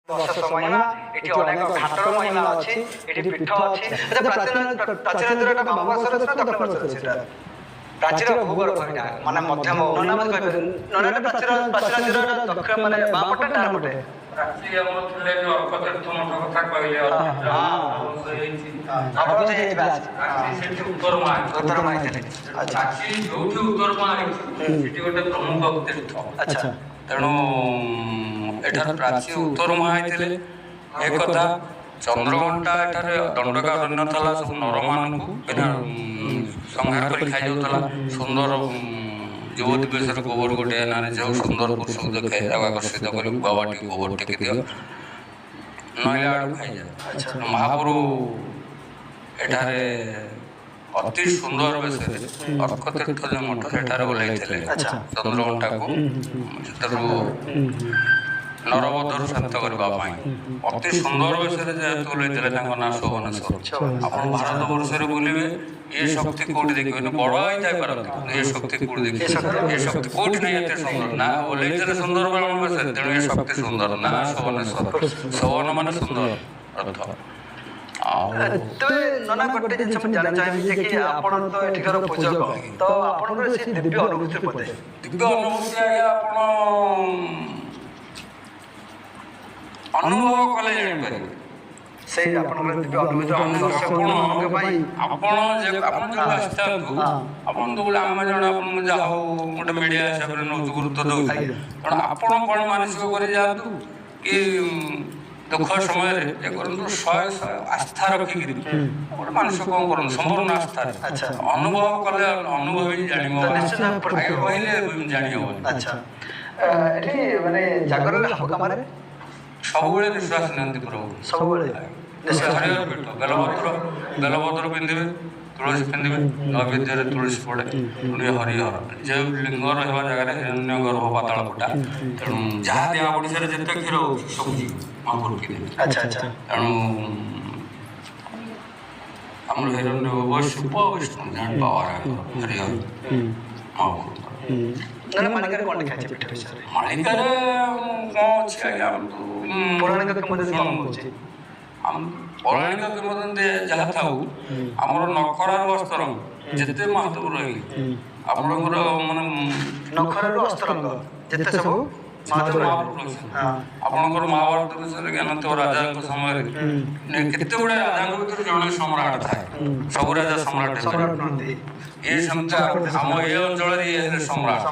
ବର୍ଷ ମହିମା ଏଠି ଅନେକ ଘାଟର ମହିମା ଅଛି, ଏଠି ପୀଠ ଅଛି। ପ୍ରାଚୀନ ବାମ ବର୍ଷରେ ଅଛି ନା ଦକ୍ଷିଣ ବର୍ଷରେ ଅଛି? ପ୍ରାଚୀର ଭୂଗର୍ଭ ଏଇଟା ମାନେ ମଧ୍ୟମ ପ୍ରାଚୀର ଦକ୍ଷିଣ ମାନେ ବାମ ପଟେ ଡାହାଣ ପଟେ ପ୍ରାଚୀ ଆମର ଥିଲେ ଯୋଉ ଅର୍କତୀର୍ଥ ମଠ କଥା କହିଲେ ଉତ୍ତର ମା ହେଇଥିଲେ। ପ୍ରାଚୀ ଯୋଉଠି ଉତ୍ତର ମା ହେଇଛି ସେଠି ଗୋଟେ ପ୍ରମୁଖ ତୀର୍ଥ। ଆଚ୍ଛା, ତେଣୁ ଏଠାରେ ପ୍ରାଚୀ ଉତ୍ତର ମା ହେଇଥିଲେ ଏକଥା। ଚନ୍ଦ୍ରଘଣ୍ଟା ଏଠାରେ ଦଣ୍ଡକାରଣ୍ୟ ଥିଲା, ସବୁ ନରମାନଙ୍କୁ ସଂହାର କରି ଖାଇଯାଉଥିଲା। ସୁନ୍ଦର ଯୁବତୀ ବେଶରେ ଗୋବର ଗୋଟେ ନାରେ ଯେଉଁ ସୁନ୍ଦର ପୁରୁଷକୁ ଦେଖେ ତାକୁ ଆକର୍ଷିତ କରି ବାବାଟି ଗୋବର ଟିକେ ଦିଅ ନଇଲା ଆଡ଼କୁ ଖାଇଯାଏ। ମହାପ୍ରଭୁ ଏଠାରେ ଅତି ସୁନ୍ଦର ବେଶରେ ଅର୍କତୀର୍ଥ ଯେଉଁ ମଠ ସେଠାରେ ଓହ୍ଲାଇଥିଲେ ଚନ୍ଦ୍ରଘଣ୍ଟାକୁ ସେଥିରୁ ନରବଧରୁ ଶାନ୍ତ କରିବା ପାଇଁ। ଅତି ସୁନ୍ଦର ବେଶରେ ଯେହେତୁ ଓହ୍ଲାଇଥିଲେ ତାଙ୍କ ନାଁ ଶୋଭନେଶ୍ୱର। ଆପଣ ଭାରତ ବର୍ଷରେ ବୁଲିବେ ଏ ଶକ୍ତି କୋଉଠି ଦେଖିବେନି, ବଡ଼ ହେଇଥାଇପାରନ୍ତି କିନ୍ତୁ ଏ ଶକ୍ତି କୋଉଠି ଦେଖିବେ, ଏ ଶକ୍ତି କୋଉଠି ନାହିଁ ଏତେ ସୁନ୍ଦର। ନା ଓହ୍ଲାଇଥିଲେ ସୁନ୍ଦର ବ୍ରାହ୍ମଣ ବେଶରେ, ତେଣୁ ଏ ଶକ୍ତି ସୁନ୍ଦର। ନା ଶୋଭନେଶ୍ୱର, ଶୋଭନ ମାନେ ସୁନ୍ଦର ଅର୍ଥ। ତେବେ ନନା ଗୋଟେ ଜିନିଷ ମୁଁ ଜାଣିବାକୁ ଚାହିଁବି ଯେ କି ଆପଣ ତ ଏଠିକାର ପୂଜକ, ତ ଆପଣଙ୍କର ସେ ଦିବ୍ୟ ଅନୁଭୂତି ବୋଧେ? ଦିବ୍ୟ ଅନୁଭୂତି ଆଜ୍ଞା ଆପଣ ଅନୁଭବ କଲେ ଜାଣିପାରିବେ। ସେଇ ଆପଣଙ୍କର ଦିବ୍ୟ ଅନୁଭୂତି ଦର୍ଶକମାନଙ୍କ ପାଇଁ ଆପଣ ଯେବେ ଆସିଥାନ୍ତୁ, ଆପଣ ତ ଗୋଟେ ଆମେ ଜଣେ ଆପଣଙ୍କୁ ଯାହା ହଉ ଗୋଟେ ମିଡ଼ିଆ ହିସାବରେ ନେଉଛୁ, ଗୁରୁତ୍ୱ ଦେଉଛୁ। ତେଣୁ ଆପଣ କ'ଣ ମାନସିକ କରି ଯାଆନ୍ତୁ କି ଦୁଃଖ ସମୟରେ ଏ କରନ୍ତୁ, ଶହେ ଆସ୍ଥା ରଖିକିରି ଗୋଟେ ମାନସିକ କ'ଣ କରନ୍ତୁ, ସମ୍ପୂର୍ଣ୍ଣ ଆସ୍ଥାରେ ଅନୁଭବ କଲେ ଅନୁଭବ ହିଁ ଜାଣିବ, ଆଗେ କହିଲେ ଜାଣି ହେବନି। ଆଚ୍ଛା, ଏଠି ମାନେ ଜାଗରରେ ହକାମାରେ ସବୁବେଳେ ନିଶ୍ୱାସ ନିଅନ୍ତି ପ୍ରଭୁ, ସବୁବେଳେ ହରିହର ପୀଠ। ବେଲପତ୍ର ପିନ୍ଧିବେ, ତୁଳସୀ ପିନ୍ଧିବେ, ନୈବେଦ୍ୟରେ ତୁଳସୀ ପଡ଼େ, ପୁଣି ହରିହର। ଯେଉଁ ଲିଙ୍ଗ ରହିବା ଜାଗାରେ ହିରଣ୍ୟ ଗର୍ଭ ପାତାଳ ଫୁଟା, ତେଣୁ ଯାହା ଦେହ ଓଡ଼ିଶାରେ ଯେତେ କ୍ଷୀର ହେଉଛି ସବୁ ଯିବ ମହାପ୍ରଭୁ ପିନ୍ଧିବେ। ଆଚ୍ଛା ଆଚ୍ଛା, ତେଣୁ ଆମର ହିରଣ୍ୟ ଗର୍ଭ ଶିବ ବିଷ୍ଣୁ ଜାଣି ପାୱାର ହରିହର ମହାପ୍ରଭୁ। ମାଳିକାରେ କ'ଣ ଲେଖା ଅଛି ପୀଠ ବିଷୟରେ? ମାଳିକାରେ କ'ଣ ଅଛି ଆଜ୍ଞା, ପୌରାଣିକ କିମ୍ବଦନ୍ତୀ କ'ଣ କହୁଛି? ପୌରାଣିକ କିମ୍ବଦନ୍ତୀ ଯାହା ଥାଉ, ଆମର ନଖରାରୁ ଅସ୍ତରଙ୍ଗ ଯେତେ ମହାତ୍ମ ରହିଲେ ଆପଣଙ୍କର ମାନେ ନଖରାରୁ ଅସ୍ତରଙ୍ଗ ଯେତେ ସବୁ ଆପଣଙ୍କର ମହାଭାରତ ବିଷୟରେ ଜ୍ଞାନ ଥିବ। ରାଜାଙ୍କ ସମୟରେ କେତେ ଗୁଡ଼ାଏ ରାଜାଙ୍କ ଭିତରେ ଜଣେ ସମ୍ରାଟ ଥାଏ, ସବୁ ରାଜା ସମ୍ରାଟ। ଏ ସେମିତି ଆମ ଏ ଅଞ୍ଚଳରେ ସମ୍ରାଟ।